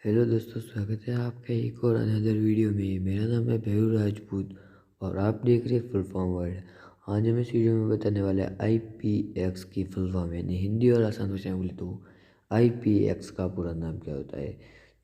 Hello दोस्तों, स्वागत है आपका एक और अनदर वीडियो में। मेरा नाम है भैरू राजपूत और आप देख रहे हैं फुल फॉर्म वर्ड। आज हम इस वीडियो में बताने वाले हैं IPX की फुल फॉर्म, यानी हिंदी और आसान भाषा में बोले तो IPX का पूरा नाम क्या होता है।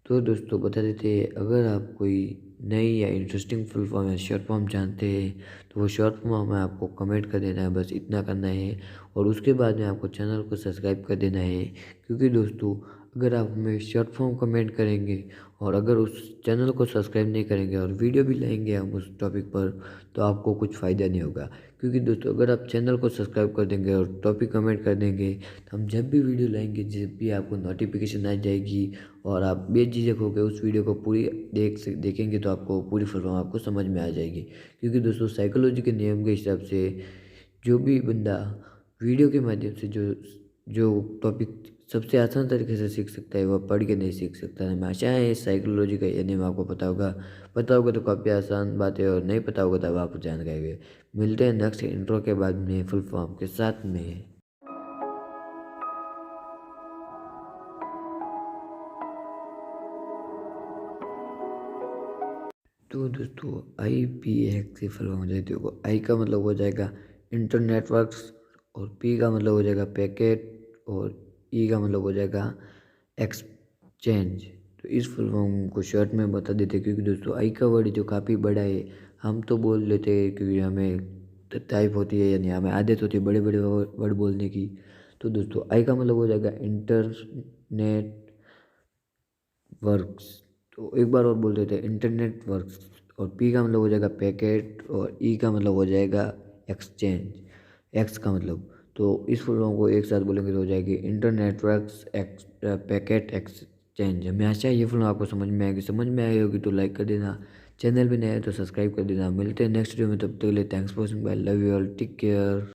तो दोस्तों बता देते हैं, अगर आप कोई नई या इंटरेस्टिंग फुल फॉर्म या शॉर्ट फॉर्म जानते हैं तो वो शॉर्ट फॉर्म में आपको कमेंट कर देना है, बस इतना करना है। और उसके बाद में आपको चैनल को सब्सक्राइब कर देना है, क्योंकि दोस्तों अगर आप हमें शॉर्ट फॉर्म कमेंट करेंगे और अगर उस चैनल को सब्सक्राइब नहीं करेंगे और वीडियो भी लाएंगे हम उस टॉपिक पर, तो आपको कुछ फ़ायदा नहीं होगा। क्योंकि दोस्तों अगर आप चैनल को सब्सक्राइब कर देंगे और टॉपिक कमेंट कर देंगे तो हम जब भी वीडियो लाएंगे, जब भी आपको नोटिफिकेशन आ जाएगी और आप बेझिझक होकर उस वीडियो को पूरी देखेंगे तो आपको पूरी फुल फॉर्म आपको समझ में आ जाएगी। क्योंकि दोस्तों साइकोलॉजी के नियम के हिसाब से जो भी बंदा वीडियो के माध्यम से जो जो टॉपिक सबसे आसान तरीके से सीख सकता है, वह पढ़ के नहीं सीख सकता है। मैं आशा है इस साइकोलॉजी का ये नियम आपको पता होगा तो काफ़ी आसान बात है, और नहीं पता होगा तब आप जान गए। मिलते हैं नेक्स्ट इंट्रो के बाद में फुल फॉर्म के साथ में। तो दोस्तों IPX की फुल फॉर्म हो जाती है। आई का मतलब हो जाएगा इंटरनेटवर्क्स, और पी का मतलब हो जाएगा पैकेट, और ई का मतलब हो जाएगा एक्सचेंज। तो इस फुल फॉर्म को शॉर्ट में बता देते हैं, क्योंकि दोस्तों आई का वर्ड जो काफ़ी बड़ा है, हम तो बोल लेते हैं क्योंकि हमें टाइप होती है, यानी हमें आदत होती है बड़े बड़े वर्ड बोलने की। तो दोस्तों आई का मतलब हो जाएगा इंटरनेट वर्क्स। तो एक बार और बोल देते हैं इंटरनेट वर्क्स। और पी का मतलब हो जाएगा पैकेट, और ई का मतलब हो जाएगा एक्सचेंज, एक्स का मतलब। तो इस फुल फॉर्म को एक साथ बोलेंगे तो हो जाएगी internet works x packet exchange. हमें आशा है ये फुल आपको समझ में आएगी। समझ में आई होगी तो लाइक कर देना, चैनल भी नया है तो सब्सक्राइब कर देना। मिलते हैं नेक्स्ट वीडियो में, तब तक के लिए thanks for watching, bye, love you all, take care.